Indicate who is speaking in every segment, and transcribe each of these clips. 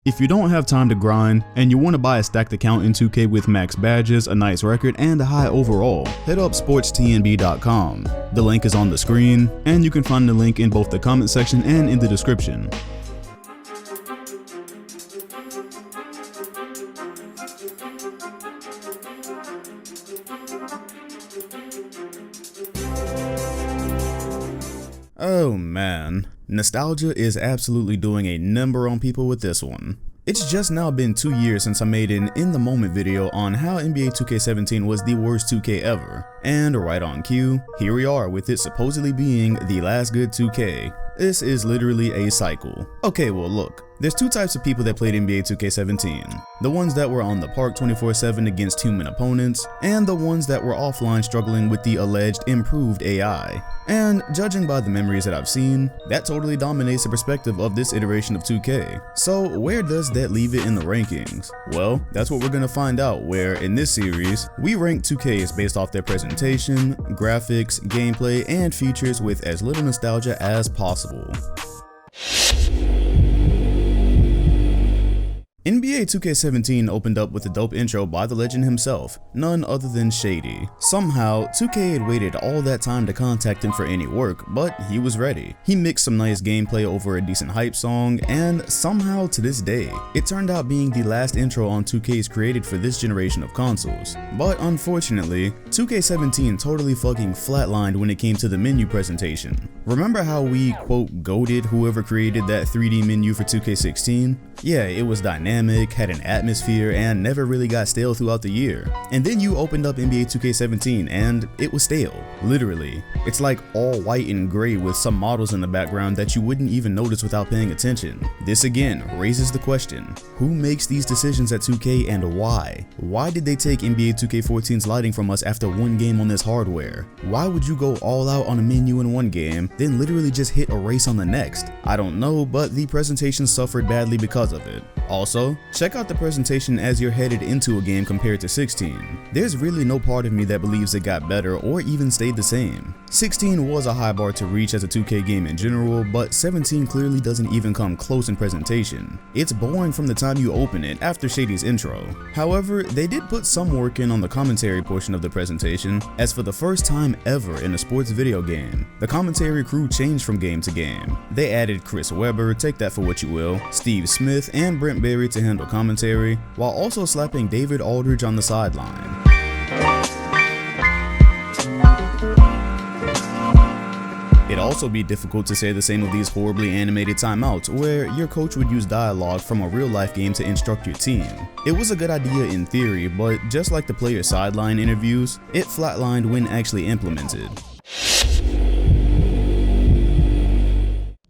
Speaker 1: If you don't have time to grind and you want to buy a stacked account in 2K with max badges, a nice record, and a high overall, hit up sportstnb.com. The link is on the screen, and you can find the link in both the comment section and in the description. Oh man, nostalgia is absolutely doing a number on people with this one. It's just now been 2 years since I made an in the moment video on how NBA 2K17 was the worst 2K ever, and right on cue, here we are with it supposedly being the last good 2K. This is literally a cycle. Okay, well look, there's two types of people that played NBA 2K17. The ones that were on the park 24/7 against human opponents, and the ones that were offline struggling with the alleged improved AI. And judging by the memories that I've seen, that totally dominates the perspective of this iteration of 2K. So where does that leave it in the rankings? Well, that's what we're gonna find out, where in this series, we rank 2Ks based off their presentation, graphics, gameplay, and features with as little nostalgia as possible. NBA 2K17 opened up with a dope intro by the legend himself, none other than Shady. Somehow, 2K had waited all that time to contact him for any work, but he was ready. He mixed some nice gameplay over a decent hype song, and somehow to this day, it turned out being the last intro on 2K's created for this generation of consoles. But unfortunately, 2K17 totally fucking flatlined when it came to the menu presentation. Remember how we, quote, goated whoever created that 3D menu for 2K16? Yeah, it was dynamic, had an atmosphere, and never really got stale throughout the year. And then you opened up NBA 2K17 and it was stale. Literally. It's like all white and gray with some models in the background that you wouldn't even notice without paying attention. This again raises the question, who makes these decisions at 2K and why? Why did they take NBA 2K14's lighting from us after one game on this hardware? Why would you go all out on a menu in one game, then literally just hit erase on the next? I don't know, but the presentation suffered badly because of it. Also, check out the presentation as you're headed into a game compared to 16. There's really no part of me that believes it got better or even stayed the same. 16 was a high bar to reach as a 2K game in general, but 17 clearly doesn't even come close in presentation. It's boring from the time you open it after Shady's intro. However, they did put some work in on the commentary portion of the presentation, as for the first time ever in a sports video game, the commentary crew changed from game to game. They added Chris Webber, take that for what you will, Steve Smith, and Brent Berry to handle commentary, while also slapping David Aldridge on the sideline. It'd also be difficult to say the same of these horribly animated timeouts, where your coach would use dialogue from a real-life game to instruct your team. It was a good idea in theory, but just like the player sideline interviews, it flatlined when actually implemented.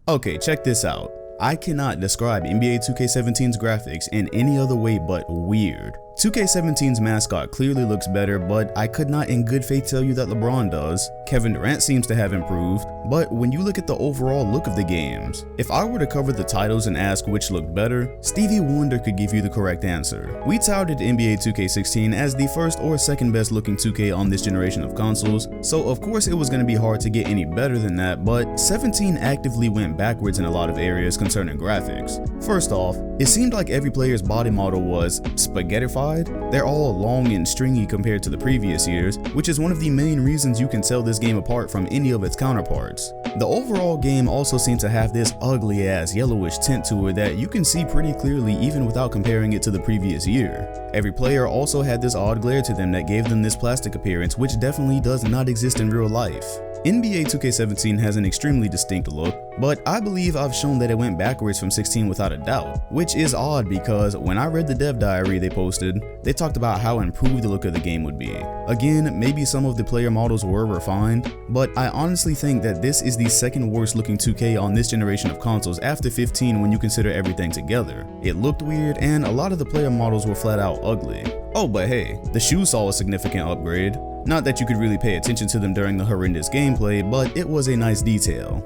Speaker 1: Okay, check this out. I cannot describe NBA 2K17's graphics in any other way but weird. 2K17's mascot clearly looks better, but I could not in good faith tell you that LeBron does. Kevin Durant seems to have improved, but when you look at the overall look of the games, if I were to cover the titles and ask which looked better, Stevie Wonder could give you the correct answer. We touted NBA 2K16 as the first or second best looking 2K on this generation of consoles, so of course it was going to be hard to get any better than that, but 17 actively went backwards in a lot of areas concerning graphics. First off, it seemed like every player's body model was spaghettified. They're all long and stringy compared to the previous years, which is one of the main reasons you can tell this game apart from any of its counterparts. The overall game also seems to have this ugly ass yellowish tint to it that you can see pretty clearly even without comparing it to the previous year. Every player also had this odd glare to them that gave them this plastic appearance, which definitely does not exist in real life. NBA 2K17 has an extremely distinct look, but I believe I've shown that it went backwards from 16 without a doubt, which is odd because when I read the dev diary they posted, they talked about how improved the look of the game would be. Again, maybe some of the player models were refined, but I honestly think that this is the second worst looking 2K on this generation of consoles after 15 when you consider everything together. It looked weird and a lot of the player models were flat out ugly. Oh, but hey, the shoes saw a significant upgrade. Not that you could really pay attention to them during the horrendous gameplay, but it was a nice detail.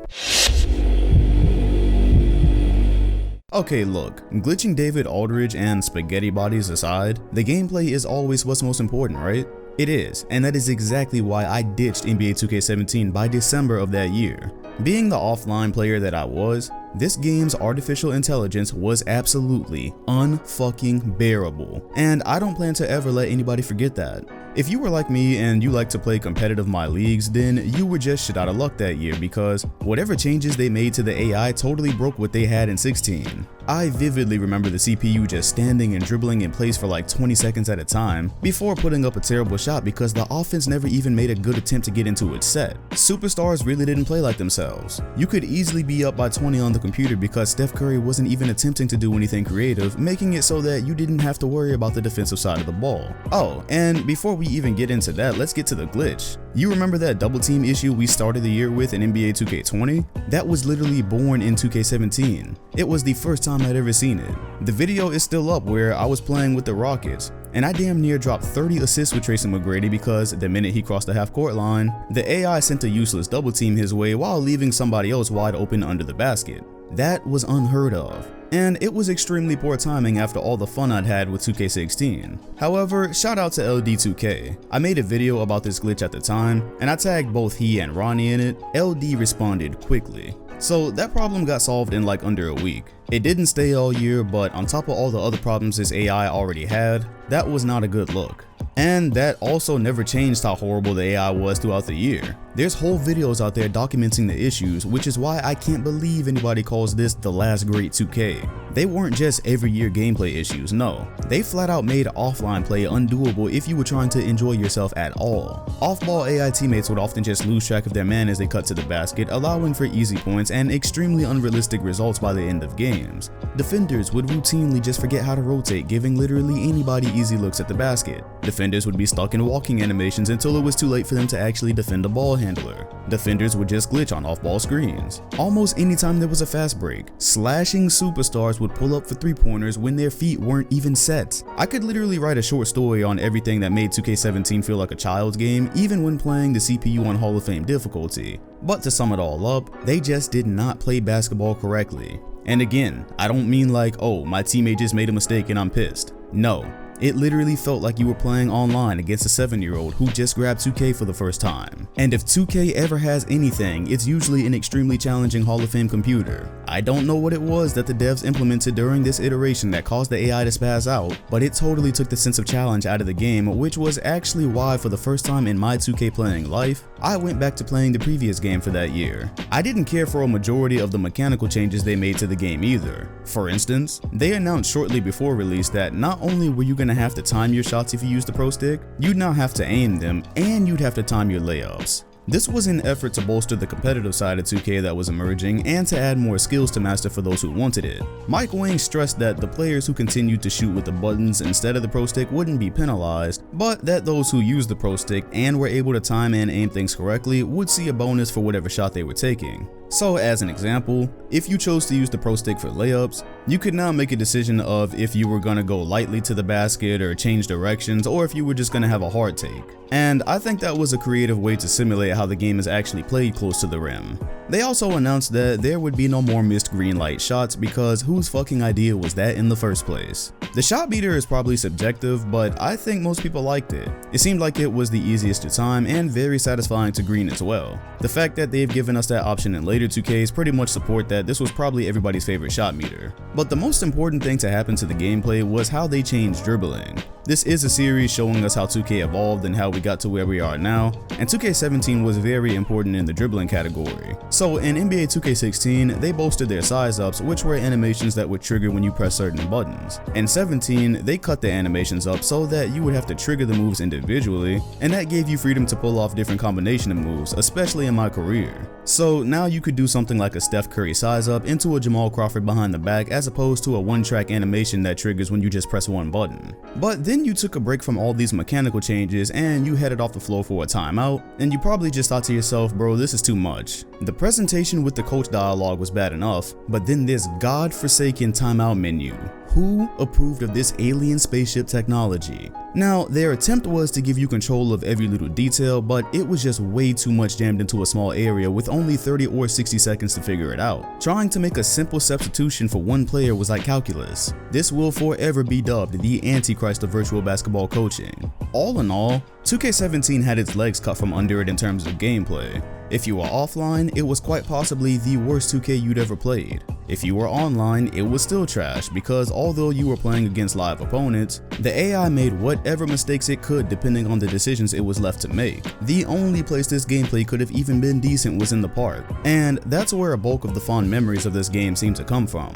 Speaker 1: Okay, look, glitching David Aldridge and spaghetti bodies aside, the gameplay is always what's most important, right? It is, and that is exactly why I ditched NBA 2K17 by December of that year. Being the offline player that I was, this game's artificial intelligence was absolutely unfucking bearable, and I don't plan to ever let anybody forget that. If you were like me and you like to play competitive My Leagues, then you were just shit out of luck that year, because whatever changes they made to the AI totally broke what they had in 16. I vividly remember the CPU just standing and dribbling in place for like 20 seconds at a time before putting up a terrible shot because the offense never even made a good attempt to get into its set. Superstars really didn't play like themselves. You could easily be up by 20 on the computer because Steph Curry wasn't even attempting to do anything creative, making it so that you didn't have to worry about the defensive side of the ball. Oh, and before we even get into that, let's get to the glitch. You remember that double team issue we started the year with in NBA 2K20? That was literally born in 2K17. It was the first time I'd ever seen it. The video is still up where I was playing with the Rockets, and I damn near dropped 30 assists with Tracy McGrady because the minute he crossed the half-court line, the AI sent a useless double team his way while leaving somebody else wide open under the basket. That was unheard of, and it was extremely poor timing after all the fun I'd had with 2K16. However, shout out to LD2K. I made a video about this glitch at the time, and I tagged both he and Ronnie in it. LD responded quickly. So that problem got solved in like under a week. It didn't stay all year, but on top of all the other problems this AI already had, that was not a good look. And that also never changed how horrible the AI was throughout the year. There's whole videos out there documenting the issues, which is why I can't believe anybody calls this the last great 2K. They weren't just every year gameplay issues, no. They flat out made offline play undoable if you were trying to enjoy yourself at all. Off-ball AI teammates would often just lose track of their man as they cut to the basket, allowing for easy points and extremely unrealistic results by the end of games. Defenders would routinely just forget how to rotate, giving literally anybody easy looks at the basket. Defenders would be stuck in walking animations until it was too late for them to actually defend a ball handler. Defenders would just glitch on off-ball screens. Almost anytime there was a fast break, slashing superstars would pull up for three-pointers when their feet weren't even set. I could literally write a short story on everything that made 2K17 feel like a child's game, even when playing the CPU on Hall of Fame difficulty. But to sum it all up, they just did not play basketball correctly. And again, I don't mean like, oh, my teammate just made a mistake and I'm pissed. No. It literally felt like you were playing online against a 7-year-old who just grabbed 2K for the first time. And if 2K ever has anything, it's usually an extremely challenging Hall of Fame computer. I don't know what it was that the devs implemented during this iteration that caused the AI to spaz out, but it totally took the sense of challenge out of the game, which was actually why for the first time in my 2K playing life, I went back to playing the previous game for that year. I didn't care for a majority of the mechanical changes they made to the game either. For instance, they announced shortly before release that not only were you gonna have to time your shots if you use the Pro Stick, you'd now have to aim them and you'd have to time your layups. This was an effort to bolster the competitive side of 2K that was emerging and to add more skills to master for those who wanted it. Mike Wang stressed that the players who continued to shoot with the buttons instead of the Pro Stick wouldn't be penalized, but that those who used the Pro Stick and were able to time and aim things correctly would see a bonus for whatever shot they were taking. So as an example, if you chose to use the Pro Stick for layups, you could now make a decision of if you were gonna go lightly to the basket or change directions, or if you were just gonna have a hard take. And I think that was a creative way to simulate how the game is actually played close to the rim. They also announced that there would be no more missed green light shots because whose fucking idea was that in the first place? The shot meter is probably subjective, but I think most people liked it. It seemed like it was the easiest to time and very satisfying to green as well. The fact that they've given us that option in later 2Ks pretty much support that this was probably everybody's favorite shot meter. But the most important thing to happen to the gameplay was how they changed dribbling. This is a series showing us how 2K evolved and how we got to where we are now, and 2K17 was very important in the dribbling category. So in NBA 2K16, they bolstered their size ups, which were animations that would trigger when you press certain buttons. In 17, they cut the animations up so that you would have to trigger the moves individually, and that gave you freedom to pull off different combination of moves, especially in MyCareer. So now you could do something like a Steph Curry size up into a Jamal Crawford behind the back as opposed to a one-track animation that triggers when you just press one button. But then you took a break from all these mechanical changes and you headed off the floor for a timeout, and you probably just thought to yourself, bro, this is too much. The presentation with the coach dialogue was bad enough, but then this godforsaken timeout menu. Who approved of this alien spaceship technology? Now, their attempt was to give you control of every little detail, but it was just way too much jammed into a small area with only 30 or 60 seconds to figure it out. Trying to make a simple substitution for one player was like calculus. This will forever be dubbed the Antichrist of virtual basketball coaching. All in all, 2K17 had its legs cut from under it in terms of gameplay. If you were offline, it was quite possibly the worst 2K you'd ever played. If you were online, it was still trash because although you were playing against live opponents, the AI made whatever mistakes it could depending on the decisions it was left to make. The only place this gameplay could have even been decent was in the park, and that's where a bulk of the fond memories of this game seem to come from.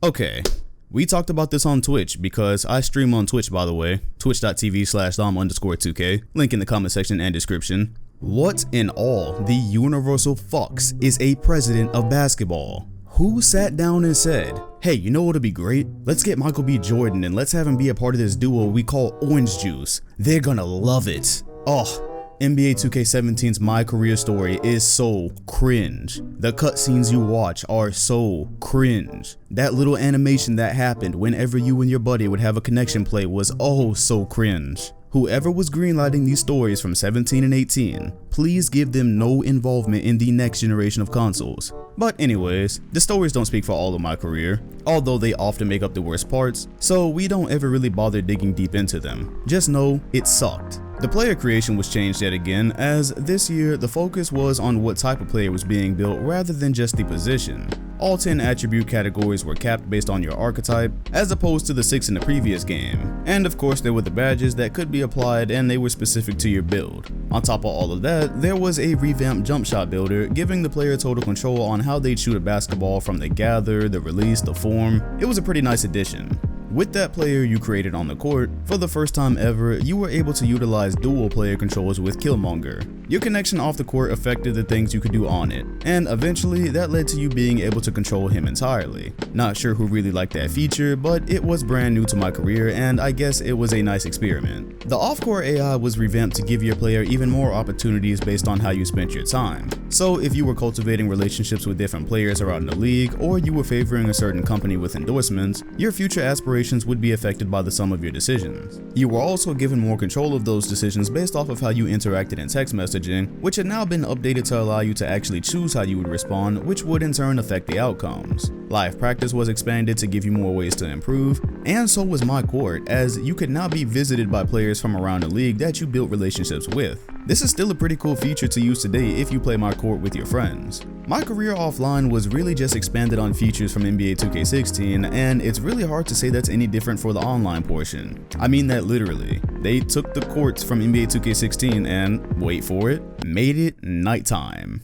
Speaker 1: Okay, we talked about this on Twitch because I stream on Twitch, by the way, twitch.tv/dom_2k, link in the comment section and description. What in all the universal fucks is a president of basketball? Who sat down and said, hey, you know what'd be great? Let's get Michael B. Jordan and let's have him be a part of this duo we call Orange Juice. They're gonna love it. Oh, NBA 2K17's MyCareer story is so cringe. The cutscenes you watch are so cringe. That little animation that happened whenever you and your buddy would have a connection play was oh so cringe. Whoever was greenlighting these stories from 17 and 18, please give them no involvement in the next generation of consoles. But anyways, the stories don't speak for all of MyCareer, although they often make up the worst parts, so we don't ever really bother digging deep into them. Just know it sucked. The player creation was changed yet again, as this year the focus was on what type of player was being built rather than just the position. All 10 attribute categories were capped based on your archetype, as opposed to the 6 in the previous game. And of course there were the badges that could be applied and they were specific to your build. On top of all of that, there was a revamped jump shot builder, giving the player total control on how they'd shoot a basketball from the gather, the release, the form. It was a pretty nice addition. With that player you created on the court, for the first time ever, you were able to utilize dual player controls with Killmonger. Your connection off the court affected the things you could do on it, and eventually that led to you being able to control him entirely. Not sure who really liked that feature, but it was brand new to MyCareer and I guess it was a nice experiment. The off-court AI was revamped to give your player even more opportunities based on how you spent your time. So if you were cultivating relationships with different players around the league, or you were favoring a certain company with endorsements, your future aspirations would be affected by the sum of your decisions. You were also given more control of those decisions based off of how you interacted in text messaging, which had now been updated to allow you to actually choose how you would respond, which would in turn affect the outcomes. Live practice was expanded to give you more ways to improve, and so was MyCourt, as you could now be visited by players from around the league that you built relationships with. This is still a pretty cool feature to use today if you play MyCourt with your friends. MyCareer Offline was really just expanded on features from NBA 2K16, and it's really hard to say that's any different for the online portion. I mean that literally. They took the courts from NBA 2K16 and, wait for it, made it nighttime.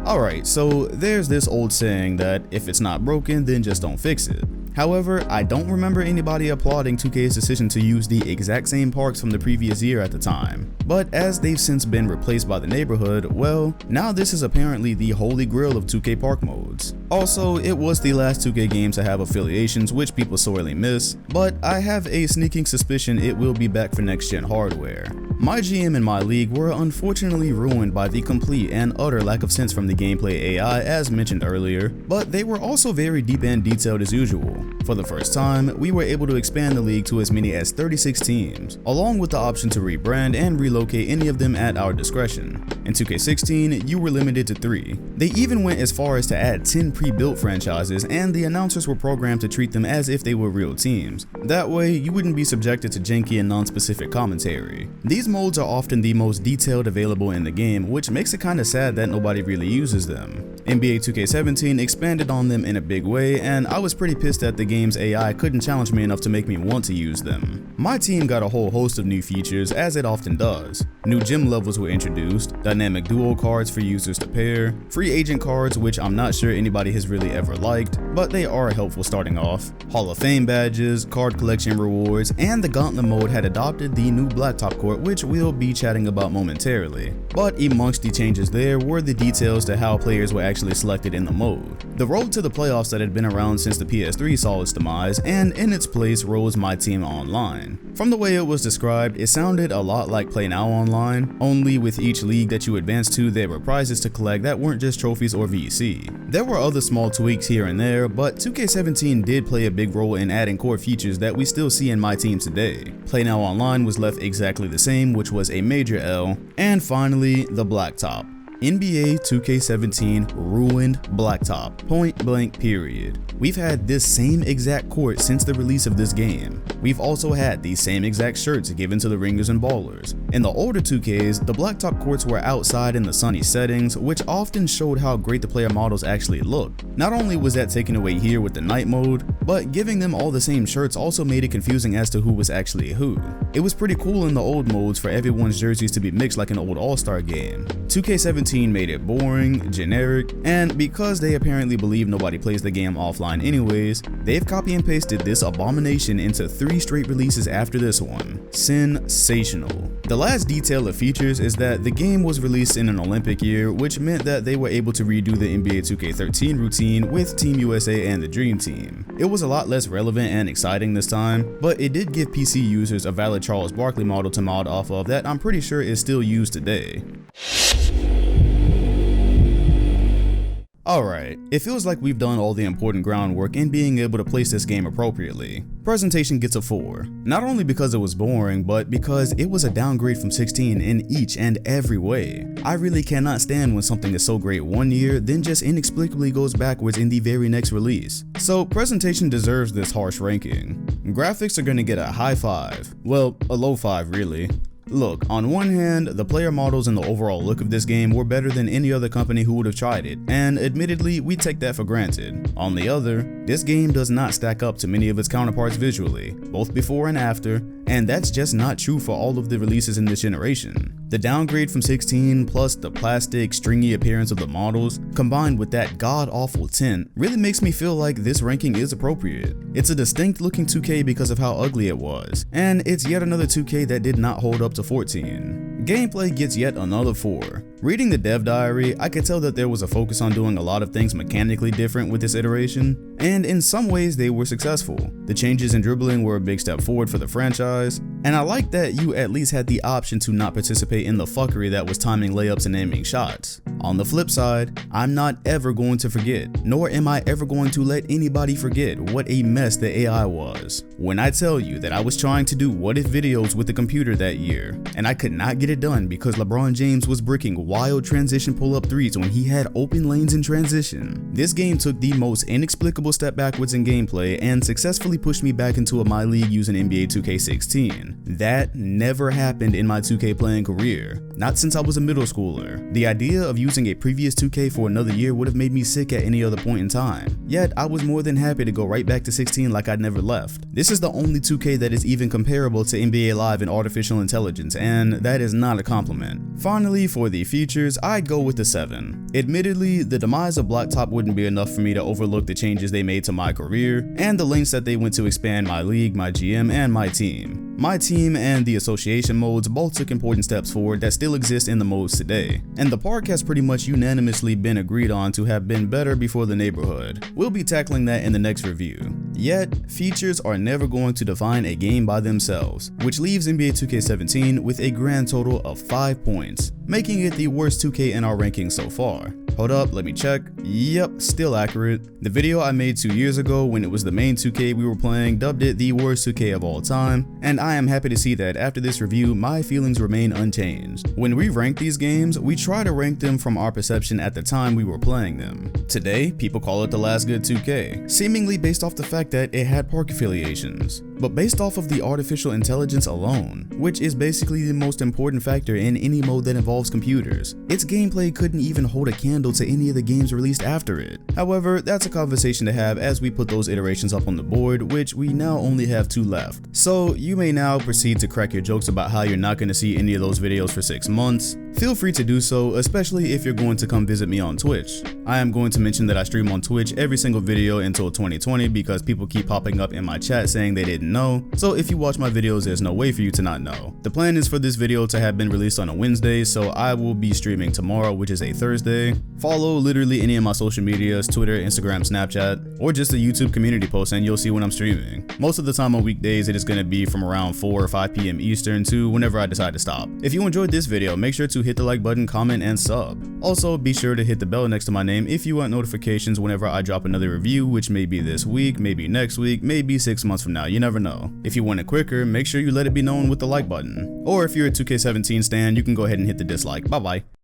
Speaker 1: Alright, so there's this old saying that if it's not broken, then just don't fix it. However, I don't remember anybody applauding 2K's decision to use the exact same parks from the previous year at the time. But as they've since been replaced by the neighborhood, well, now this is apparently the holy grail of 2K park modes. Also, it was the last 2K game to have affiliations, which people sorely miss, but I have a sneaking suspicion it will be back for next-gen hardware. My GM and my league were unfortunately ruined by the complete and utter lack of sense from the gameplay AI as mentioned earlier, but they were also very deep and detailed as usual. For the first time, we were able to expand the league to as many as 36 teams, along with the option to rebrand and relocate any of them at our discretion. In 2K16, you were limited to 3. They even went as far as to add 10 pre-built franchises, and the announcers were programmed to treat them as if they were real teams. That way, you wouldn't be subjected to janky and non-specific commentary. These modes are often the most detailed available in the game, which makes it kinda sad that nobody really uses them. NBA 2K17 expanded on them in a big way, and I was pretty pissed that the game's AI couldn't challenge me enough to make me want to use them. MyTeam got a whole host of new features, as it often does. New gym levels were introduced, dynamic duo cards for users to pair, free agent cards which I'm not sure anybody has really ever liked, but they are helpful starting off, Hall of Fame badges, card collection rewards, and the Gauntlet mode had adopted the new Blacktop court, which we'll be chatting about momentarily. But amongst the changes there were the details to how players were actually selected in the mode. The road to the playoffs that had been around since the PS3 saw its demise, and in its place rose MyTeam Online. From the way it was described, it sounded a lot like Play Now Online, only with each league that you advanced to there were prizes to collect that weren't just trophies or VC. There were other small tweaks here and there, but 2K17 did play a big role in adding core features that we still see in MyTeam today. Play Now Online was left exactly the same, which was a major L, and finally, the Blacktop. NBA 2K17 ruined Blacktop, point blank period. We've had this same exact court since the release of this game. We've also had these same exact shirts given to the ringers and ballers. In the older 2Ks, the blacktop courts were outside in the sunny settings, which often showed how great the player models actually looked. Not only was that taken away here with the night mode, but giving them all the same shirts also made it confusing as to who was actually who. It was pretty cool in the old modes for everyone's jerseys to be mixed like an old all-star game. 2K17 made it boring, generic, and because they apparently believe nobody plays the game offline anyways, they've copy and pasted this abomination into 3 straight releases after this one. Sensational. The last detail of features is that the game was released in an Olympic year, which meant that they were able to redo the NBA 2K13 routine with Team USA and the Dream Team. It was a lot less relevant and exciting this time, but it did give PC users a valid Charles Barkley model to mod off of that I'm pretty sure is still used today. Alright, it feels like we've done all the important groundwork in being able to place this game appropriately. Presentation gets a 4, not only because it was boring, but because it was a downgrade from 16 in each and every way. I really cannot stand when something is so great one year, then just inexplicably goes backwards in the very next release. So presentation deserves this harsh ranking. Graphics are gonna get a high 5, well, a low 5 really. Look, on one hand, the player models and the overall look of this game were better than any other company who would have tried it, and admittedly, we take that for granted. On the other, this game does not stack up to many of its counterparts visually, both before and after, and that's just not true for all of the releases in this generation. The downgrade from 16 plus the plastic, stringy appearance of the models, combined with that god-awful tint, really makes me feel like this ranking is appropriate. It's a distinct looking 2K because of how ugly it was, and it's yet another 2K that did not hold up to 14. Gameplay gets yet another 4. Reading the dev diary, I could tell that there was a focus on doing a lot of things mechanically different with this iteration, and in some ways they were successful. The changes in dribbling were a big step forward for the franchise, and I like that you at least had the option to not participate in the fuckery that was timing layups and aiming shots. On the flip side, I'm not ever going to forget, nor am I ever going to let anybody forget what a mess the AI was. When I tell you that I was trying to do what if videos with the computer that year, and I could not get it done because LeBron James was bricking wild transition pull-up threes when he had open lanes in transition. This game took the most inexplicable step backwards in gameplay and successfully pushed me back into a My League using NBA 2K16. That never happened in my 2K playing career, not since I was a middle schooler. The idea of using a previous 2K for another year would have made me sick at any other point in time, yet I was more than happy to go right back to 16 like I'd never left. This is the only 2K that is even comparable to NBA Live in artificial intelligence, and that is not a compliment. Finally, for the features, I'd go with the 7. Admittedly, the demise of Blacktop wouldn't be enough for me to overlook the changes they made to MyCareer, and the lengths that they went to expand My League, My GM, and MyTeam. MyTeam and the association modes both took important steps forward that still exist in the modes today, and the park has pretty much unanimously been agreed on to have been better before the neighborhood. We'll be tackling that in the next review. Yet, features are never going to define a game by themselves, which leaves NBA 2K17 with a grand total of 5 points, making it the worst 2K in our rankings so far. Hold up, let me check. Yep, still accurate. The video I made 2 years ago when it was the main 2K we were playing dubbed it the worst 2K of all time, and I am happy to see that after this review my feelings remain unchanged. When we rank these games, we try to rank them from our perception at the time we were playing them. Today, people call it the last good 2K, seemingly based off the fact that it had park affiliations, but based off of the artificial intelligence alone, which is basically the most important factor in any mode that involves computers. Its gameplay couldn't even hold a candle to any of the games released after it. However, that's a conversation to have as we put those iterations up on the board, which we now only have 2 left. So you may now proceed to crack your jokes about how you're not going to see any of those videos for 6 months. Feel free to do so, especially if you're going to come visit me on Twitch. I am going to mention that I stream on Twitch every single video until 2020 because people keep popping up in my chat saying they didn't know, so if you watch my videos there's no way for you to not know. The plan is for this video to have been released on a Wednesday, so I will be streaming tomorrow, which is a Thursday. Follow literally any of my social medias, Twitter, Instagram, Snapchat, or just a YouTube community post and you'll see when I'm streaming. Most of the time on weekdays it is going to be from around 4 or 5 p.m. Eastern to whenever I decide to stop. If you enjoyed this video, make sure to hit the like button, comment, and sub. Also, be sure to hit the bell next to my name if you want notifications whenever I drop another review, which may be this week, maybe next week, maybe 6 months from now, you never know. If you want it quicker, make sure you let it be known with the like button. Or if you're a 2K17 stan, you can go ahead and hit the dislike. Bye bye.